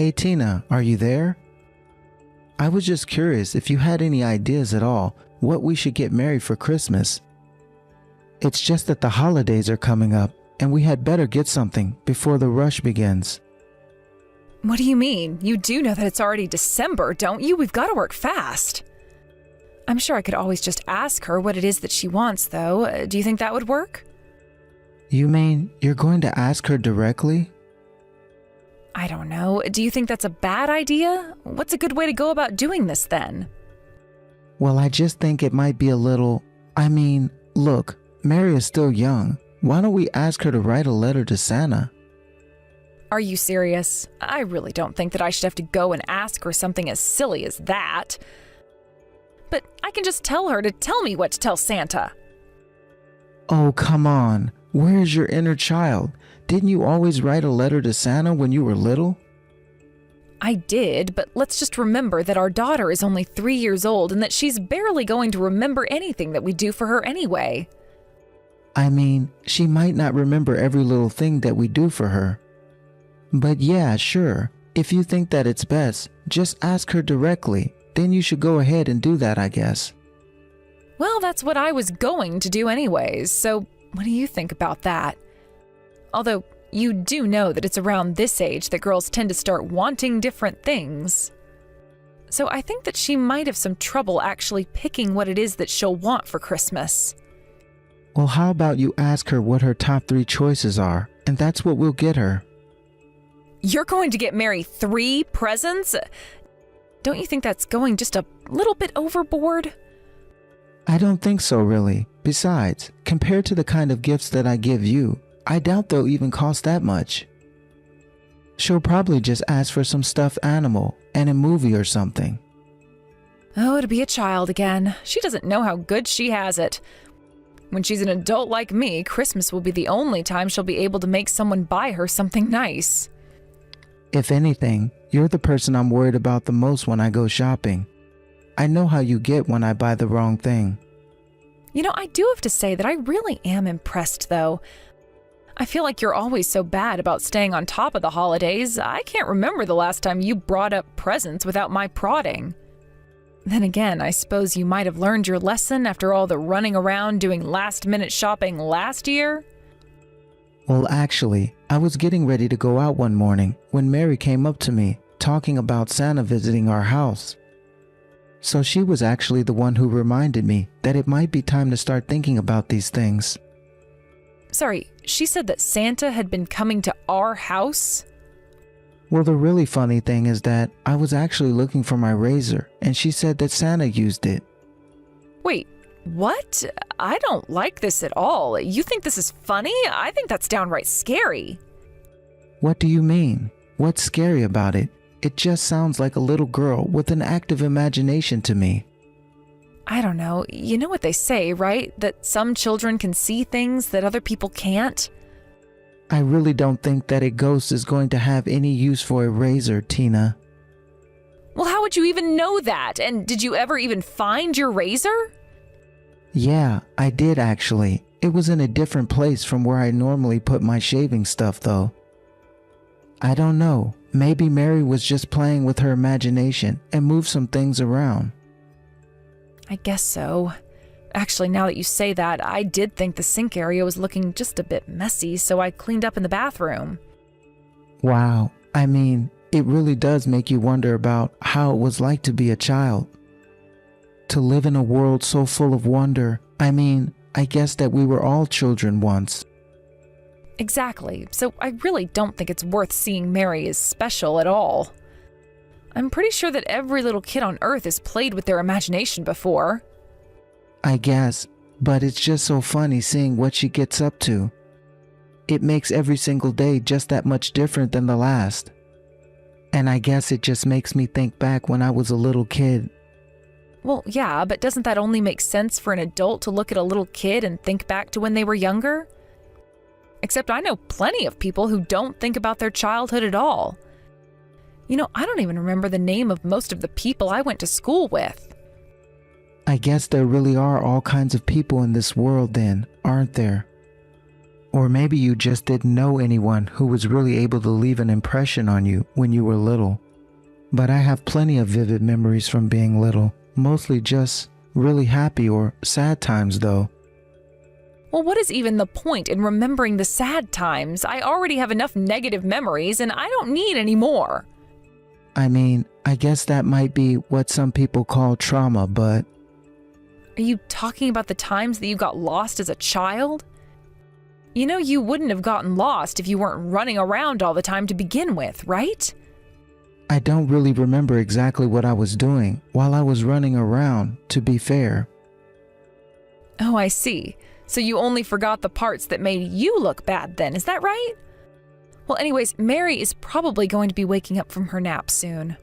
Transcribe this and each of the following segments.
Hey Tina, are you there? I was just curious if you had any ideas at all what we should get Mary for Christmas. It's just that the holidays are coming up and we had better get something before the rush begins. What do you mean? You do know that it's already December, don't you? We've got to work fast. I'm sure I could always just ask her what it is that she wants, though. Do you think that would work? You mean you're going to ask her directly? I don't know. Do you think that's a bad idea? What's a good way to go about doing this then? Well, I just think it might be a little... look, Mary is still young. Why don't we ask her to write a letter to Santa? Are you serious? I really don't think that I should have to go and ask her something as silly as that. But I can just tell her to tell me what to tell Santa. Oh, come on. Where is your inner child? Didn't you always write a letter to Santa when you were little? I did, but let's just remember that our daughter is only 3 years old and that she's barely going to remember anything that we do for her anyway. She might not remember every little thing that we do for her. But yeah, sure. If you think that it's best, just ask her directly. Then you should go ahead and do that, I guess. Well, that's what I was going to do anyways, so what do you think about that? Although, you do know that it's around this age that girls tend to start wanting different things. So I think that she might have some trouble actually picking what it is that she'll want for Christmas. Well, how about you ask her what her top 3 choices are, and that's what we'll get her. You're going to get Mary 3 presents? Don't you think that's going just a little bit overboard? I don't think so, really. Besides, compared to the kind of gifts that I give you, I doubt they'll even cost that much. She'll probably just ask for some stuffed animal and a movie or something. Oh, to be a child again. She doesn't know how good she has it. When she's an adult like me, Christmas will be the only time she'll be able to make someone buy her something nice. If anything, you're the person I'm worried about the most when I go shopping. I know how you get when I buy the wrong thing. You know, I do have to say that I really am impressed, though. I feel like you're always so bad about staying on top of the holidays. I can't remember the last time you brought up presents without my prodding. Then again, I suppose you might have learned your lesson after all the running around doing last-minute shopping last year? Well, actually, I was getting ready to go out one morning when Mary came up to me, talking about Santa visiting our house. So she was actually the one who reminded me that it might be time to start thinking about these things. Sorry, she said that Santa had been coming to our house? Well, the really funny thing is that I was actually looking for my razor, and she said that Santa used it. Wait, what? I don't like this at all. You think this is funny? I think that's downright scary. What do you mean? What's scary about it? It just sounds like a little girl with an active imagination to me. I don't know. You know what they say, right? That some children can see things that other people can't? I really don't think that a ghost is going to have any use for a razor, Tina. Well, how would you even know that? And did you ever even find your razor? Yeah, I did actually. It was in a different place from where I normally put my shaving stuff, though. I don't know. Maybe Mary was just playing with her imagination and moved some things around. I guess so. Actually, now that you say that, I did think the sink area was looking just a bit messy, so I cleaned up in the bathroom. Wow. It really does make you wonder about how it was like to be a child. To live in a world so full of wonder. I guess that we were all children once. Exactly. So I really don't think it's worth seeing Mary as special at all. I'm pretty sure that every little kid on Earth has played with their imagination before. I guess, but it's just so funny seeing what she gets up to. It makes every single day just that much different than the last. And I guess it just makes me think back when I was a little kid. Well, yeah, but doesn't that only make sense for an adult to look at a little kid and think back to when they were younger? Except I know plenty of people who don't think about their childhood at all. You know, I don't even remember the name of most of the people I went to school with. I guess there really are all kinds of people in this world then, aren't there? Or maybe you just didn't know anyone who was really able to leave an impression on you when you were little. But I have plenty of vivid memories from being little, mostly just really happy or sad times though. Well, what is even the point in remembering the sad times? I already have enough negative memories and I don't need any more. I mean, I guess that might be what some people call trauma, but... Are you talking about the times that you got lost as a child? You know, you wouldn't have gotten lost if you weren't running around all the time to begin with, right? I don't really remember exactly what I was doing while I was running around, to be fair. Oh, I see. So you only forgot the parts that made you look bad then, is that right? Well, anyways, Mary is probably going to be waking up from her nap soon.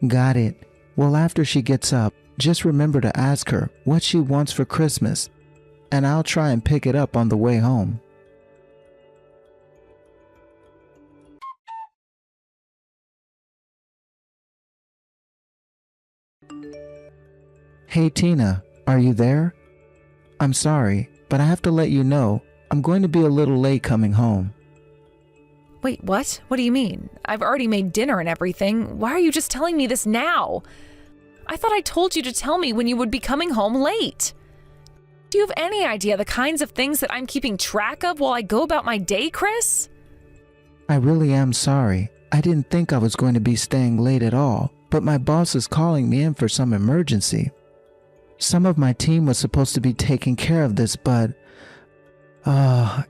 Got it. Well, after she gets up, just remember to ask her what she wants for Christmas, and I'll try and pick it up on the way home. Hey Tina, are you there? I'm sorry, but I have to let you know I'm going to be a little late coming home. Wait, what? What do you mean? I've already made dinner and everything. Why are you just telling me this now? I thought I told you to tell me when you would be coming home late. Do you have any idea the kinds of things that I'm keeping track of while I go about my day, Chris? I really am sorry. I didn't think I was going to be staying late at all, but my boss is calling me in for some emergency. Some of my team was supposed to be taking care of this, but...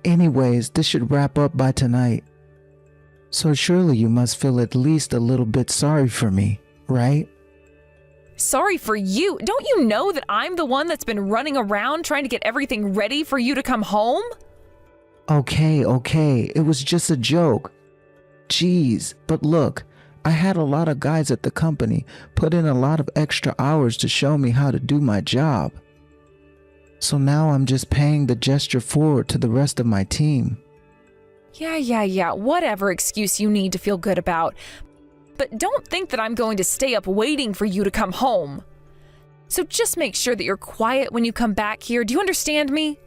anyways, this should wrap up by tonight. So surely you must feel at least a little bit sorry for me, right? Sorry for you? Don't you know that I'm the one that's been running around trying to get everything ready for you to come home? Okay, it was just a joke. Jeez, but look, I had a lot of guys at the company put in a lot of extra hours to show me how to do my job. So now I'm just paying the gesture forward to the rest of my team. Yeah, whatever excuse you need to feel good about. But don't think that I'm going to stay up waiting for you to come home. So just make sure that you're quiet when you come back here. Do you understand me?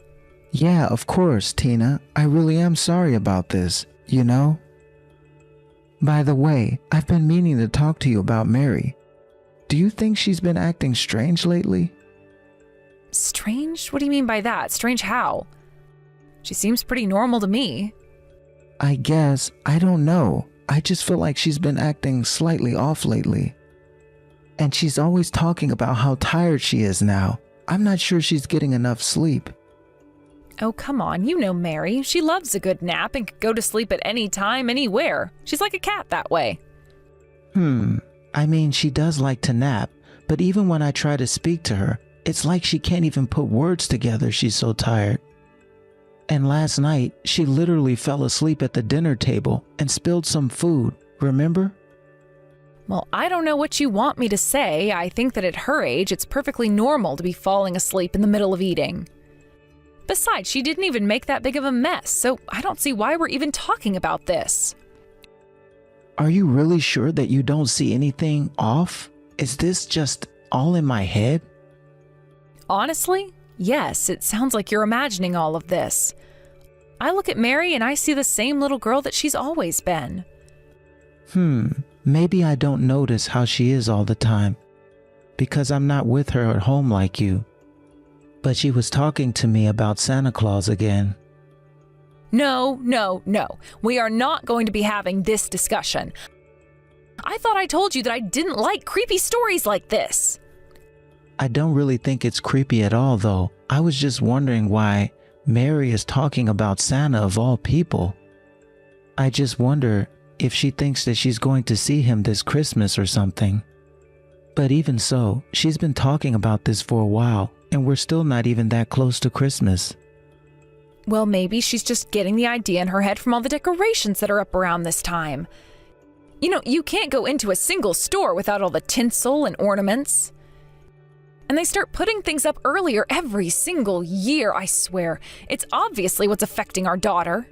Yeah, of course, Tina. I really am sorry about this, you know? By the way, I've been meaning to talk to you about Mary. Do you think she's been acting strange lately? Strange? What do you mean by that? Strange how? She seems pretty normal to me. I guess, I don't know. I just feel like she's been acting slightly off lately. And she's always talking about how tired she is now. I'm not sure she's getting enough sleep. Oh, come on. You know Mary. She loves a good nap and could go to sleep at any time, anywhere. She's like a cat that way. I mean, she does like to nap, but even when I try to speak to her, it's like she can't even put words together. She's so tired. And last night, she literally fell asleep at the dinner table and spilled some food, remember? Well, I don't know what you want me to say. I think that at her age, it's perfectly normal to be falling asleep in the middle of eating. Besides, she didn't even make that big of a mess, so I don't see why we're even talking about this. Are you really sure that you don't see anything off? Is this just all in my head? Honestly, yes, it sounds like you're imagining all of this. I look at Mary and I see the same little girl that she's always been. Maybe I don't notice how she is all the time, because I'm not with her at home like you. But she was talking to me about Santa Claus again. No. We are not going to be having this discussion. I thought I told you that I didn't like creepy stories like this. I don't really think it's creepy at all, though. I was just wondering why Mary is talking about Santa of all people. I just wonder if she thinks that she's going to see him this Christmas or something. But even so, she's been talking about this for a while, and we're still not even that close to Christmas. Well, maybe she's just getting the idea in her head from all the decorations that are up around this time. You know, you can't go into a single store without all the tinsel and ornaments. And they start putting things up earlier every single year, I swear. It's obviously what's affecting our daughter.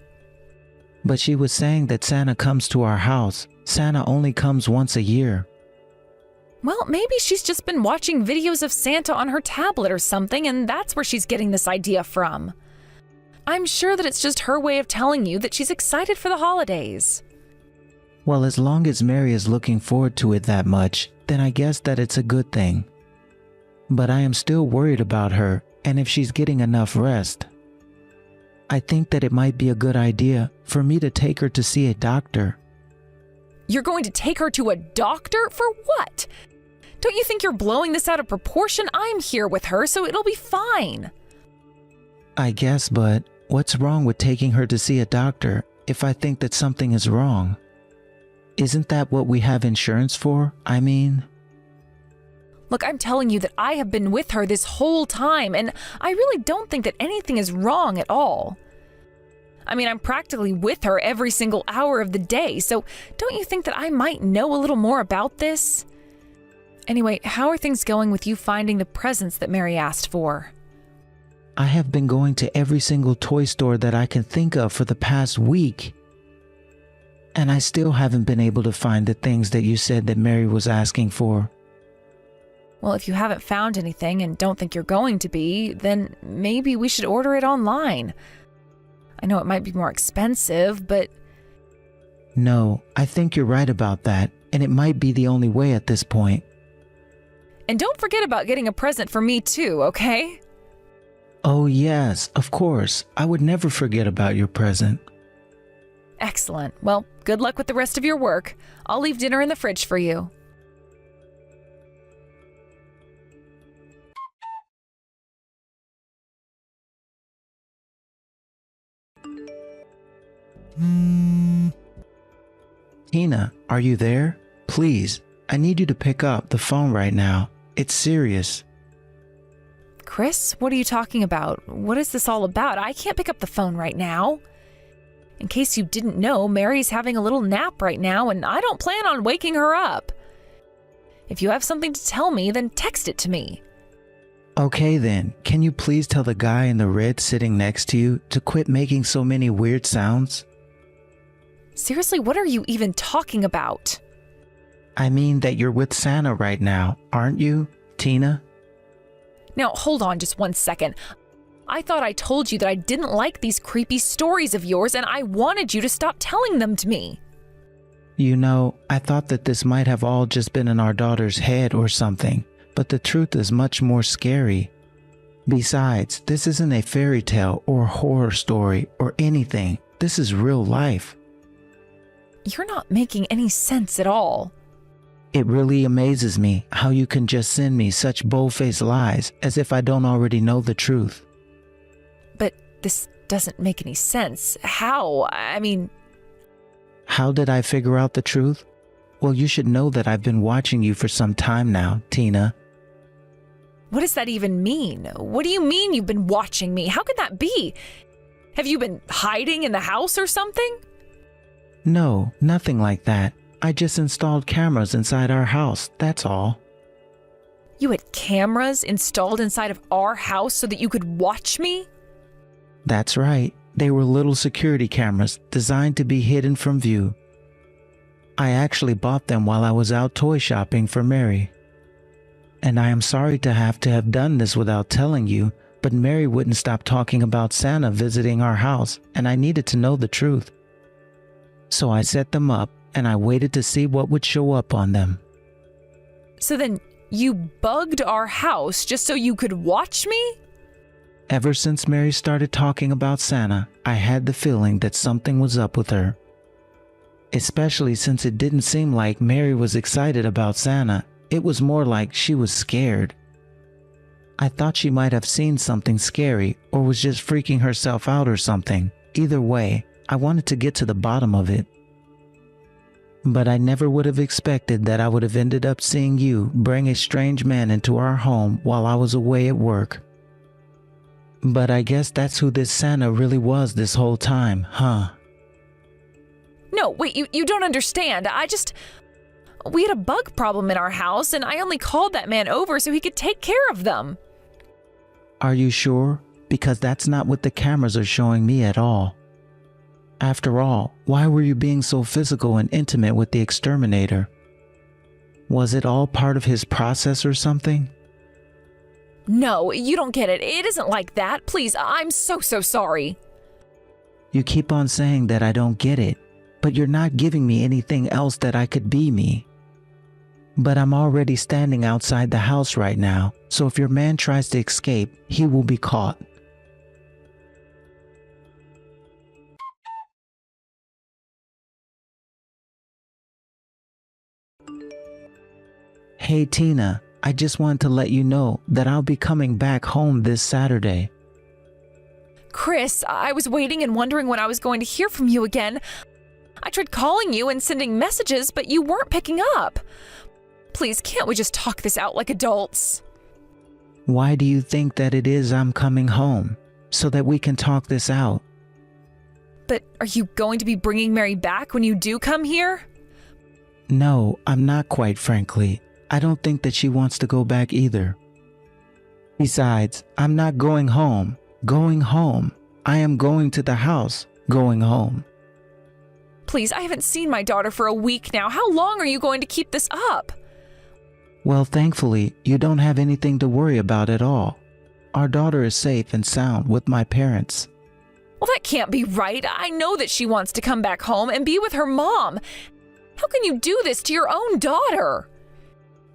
But she was saying that Santa comes to our house. Santa only comes once a year. Well, maybe she's just been watching videos of Santa on her tablet or something, and that's where she's getting this idea from. I'm sure that it's just her way of telling you that she's excited for the holidays. Well, as long as Mary is looking forward to it that much, then I guess that it's a good thing. But I am still worried about her and if she's getting enough rest. I think that it might be a good idea for me to take her to see a doctor. You're going to take her to a doctor? For what? Don't you think you're blowing this out of proportion? I'm here with her, so it'll be fine. I guess, but what's wrong with taking her to see a doctor if I think that something is wrong? Isn't that what we have insurance for? I mean... Look, I'm telling you that I have been with her this whole time, and I really don't think that anything is wrong at all. I mean, I'm practically with her every single hour of the day, so don't you think that I might know a little more about this? Anyway, how are things going with you finding the presents that Mary asked for? I have been going to every single toy store that I can think of for the past week. And I still haven't been able to find the things that you said that Mary was asking for. Well, if you haven't found anything and don't think you're going to be, then maybe we should order it online. I know it might be more expensive, but... No, I think you're right about that, and it might be the only way at this point. And don't forget about getting a present for me too, okay? Oh yes, of course. I would never forget about your present. Excellent. Well, good luck with the rest of your work. I'll leave dinner in the fridge for you. Tina, are you there? Please, I need you to pick up the phone right now. It's serious. Chris, what are you talking about? What is this all about? I can't pick up the phone right now. In case you didn't know, Mary's having a little nap right now, and I don't plan on waking her up. If you have something to tell me, then text it to me. Okay then, can you please tell the guy in the red sitting next to you to quit making so many weird sounds? Seriously, what are you even talking about? I mean that you're with Santa right now, aren't you, Tina? Now, hold on just one second. I thought I told you that I didn't like these creepy stories of yours, and I wanted you to stop telling them to me. You know, I thought that this might have all just been in our daughter's head or something, but the truth is much more scary. Besides, this isn't a fairy tale or horror story or anything. This is real life. You're not making any sense at all. It really amazes me how you can just send me such bold-faced lies as if I don't already know the truth. But this doesn't make any sense. How? I mean... How did I figure out the truth? Well, you should know that I've been watching you for some time now, Tina. What does that even mean? What do you mean you've been watching me? How could that be? Have you been hiding in the house or something? No, nothing like that. I just installed cameras inside our house, that's all. You had cameras installed inside of our house so that you could watch me? That's right. They were little security cameras designed to be hidden from view. I actually bought them while I was out toy shopping for Mary. And I am sorry to have done this without telling you, but Mary wouldn't stop talking about Santa visiting our house, and I needed to know the truth. So I set them up, and I waited to see what would show up on them. So then you bugged our house just so you could watch me? Ever since Mary started talking about Santa, I had the feeling that something was up with her. Especially since it didn't seem like Mary was excited about Santa. It was more like she was scared. I thought she might have seen something scary or was just freaking herself out or something. Either way, I wanted to get to the bottom of it. But I never would have expected that I would have ended up seeing you bring a strange man into our home while I was away at work. But I guess that's who this Santa really was this whole time, huh? No, wait, you don't understand. We had a bug problem in our house, and I only called that man over so he could take care of them. Are you sure? Because that's not what the cameras are showing me at all. After all, why were you being so physical and intimate with the exterminator? Was it all part of his process or something? No, you don't get it. It isn't like that. Please, I'm so sorry. You keep on saying that I don't get it, but you're not giving me anything else that I could be me. But I'm already standing outside the house right now, so if your man tries to escape, he will be caught. Hey Tina, I just wanted to let you know that I'll be coming back home this Saturday. Chris, I was waiting and wondering when I was going to hear from you again. I tried calling you and sending messages, but you weren't picking up. Please, can't we just talk this out like adults? Why do you think that it is I'm coming home? So that we can talk this out. But are you going to be bringing Mary back when you do come here? No, I'm not, quite frankly. I don't think that she wants to go back either. Besides, I'm not going home. Going home. I am going to the house. Going home. Please, I haven't seen my daughter for a week now. How long are you going to keep this up? Well, thankfully, you don't have anything to worry about at all. Our daughter is safe and sound with my parents. Well, that can't be right. I know that she wants to come back home and be with her mom. How can you do this to your own daughter?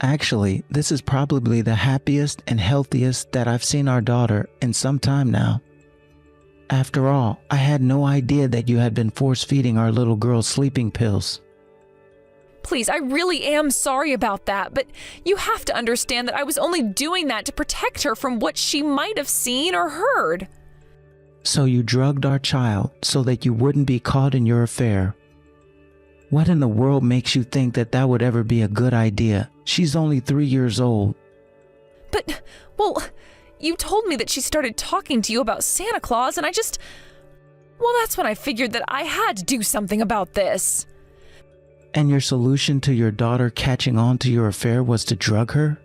Actually, this is probably the happiest and healthiest that I've seen our daughter in some time now. After all, I had no idea that you had been force-feeding our little girl sleeping pills. Please, I really am sorry about that, but you have to understand that I was only doing that to protect her from what she might have seen or heard. So you drugged our child so that you wouldn't be caught in your affair. What in the world makes you think that that would ever be a good idea? She's only 3 years old. But, well, you told me that she started talking to you about Santa Claus, and well, that's when I figured that I had to do something about this. And your solution to your daughter catching on to your affair was to drug her?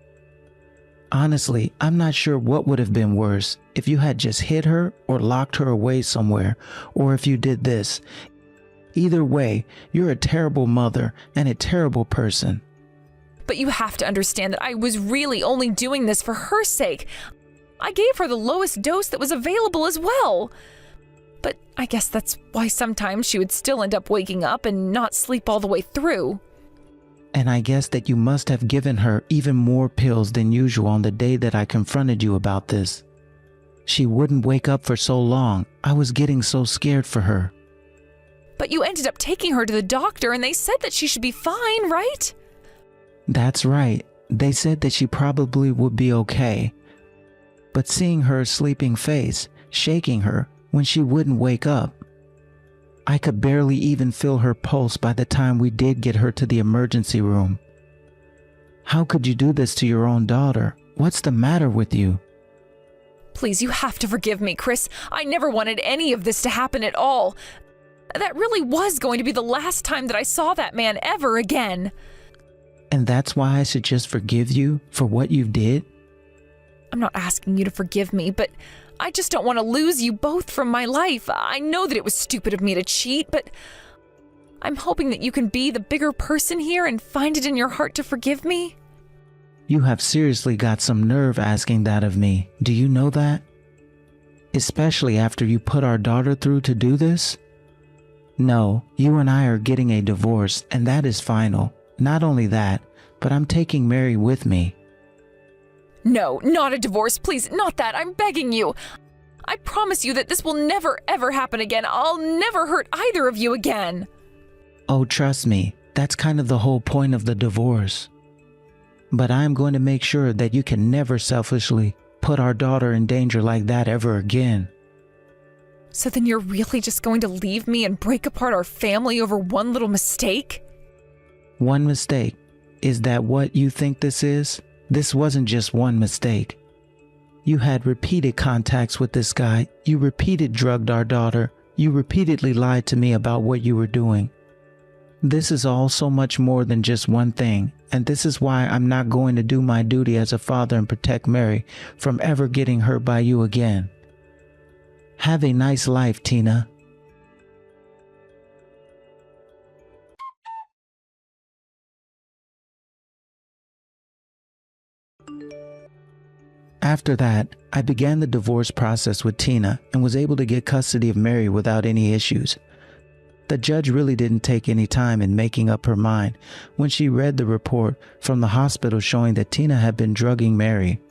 Honestly, I'm not sure what would have been worse, if you had just hid her or locked her away somewhere, or if you did this. Either way, you're a terrible mother and a terrible person. But you have to understand that I was really only doing this for her sake. I gave her the lowest dose that was available as well. But I guess that's why sometimes she would still end up waking up and not sleep all the way through. And I guess that you must have given her even more pills than usual on the day that I confronted you about this. She wouldn't wake up for so long. I was getting so scared for her. But you ended up taking her to the doctor and they said that she should be fine, right? That's right. They said that she probably would be okay. But seeing her sleeping face, shaking her when she wouldn't wake up, I could barely even feel her pulse by the time we did get her to the emergency room. How could you do this to your own daughter? What's the matter with you? Please, you have to forgive me, Chris. I never wanted any of this to happen at all. That really was going to be the last time that I saw that man ever again. And that's why I should just forgive you for what you did? I'm not asking you to forgive me, but I just don't want to lose you both from my life. I know that it was stupid of me to cheat, but I'm hoping that you can be the bigger person here and find it in your heart to forgive me. You have seriously got some nerve asking that of me. Do you know that? Especially after you put our daughter through to do this? No, you and I are getting a divorce, and that is final. Not only that, but I'm taking Mary with me. No, not a divorce, please, not that, I'm begging you. I promise you that this will never ever happen again. I'll never hurt either of you again. Oh, trust me, that's kind of the whole point of the divorce. But I'm going to make sure that you can never selfishly put our daughter in danger like that ever again. So then you're really just going to leave me and break apart our family over one little mistake? One mistake? Is that what you think this is? This wasn't just one mistake. You had repeated contacts with this guy. You repeatedly drugged our daughter. You repeatedly lied to me about what you were doing. This is all so much more than just one thing, and this is why I'm not going to do my duty as a father and protect Mary from ever getting hurt by you again. Have a nice life, Tina. After that, I began the divorce process with Tina and was able to get custody of Mary without any issues. The judge really didn't take any time in making up her mind when she read the report from the hospital showing that Tina had been drugging Mary.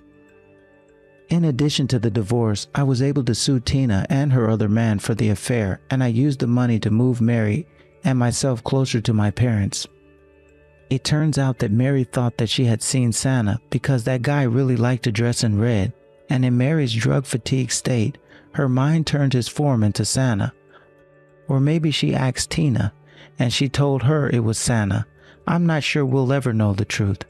In addition to the divorce, I was able to sue Tina and her other man for the affair, and I used the money to move Mary and myself closer to my parents. It turns out that Mary thought that she had seen Santa because that guy really liked to dress in red, and in Mary's drug-fatigued state, her mind turned his form into Santa. Or maybe she asked Tina, and she told her it was Santa. I'm not sure we'll ever know the truth.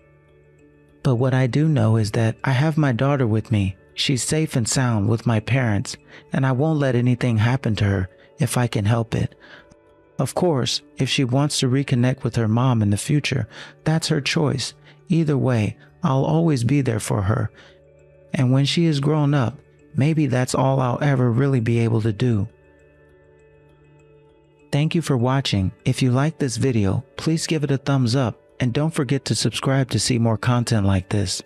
But what I do know is that I have my daughter with me. She's safe and sound with my parents, and I won't let anything happen to her if I can help it. Of course, if she wants to reconnect with her mom in the future, that's her choice. Either way, I'll always be there for her. And when she is grown up, maybe that's all I'll ever really be able to do. Thank you for watching. If you like this video, please give it a thumbs up and don't forget to subscribe to see more content like this.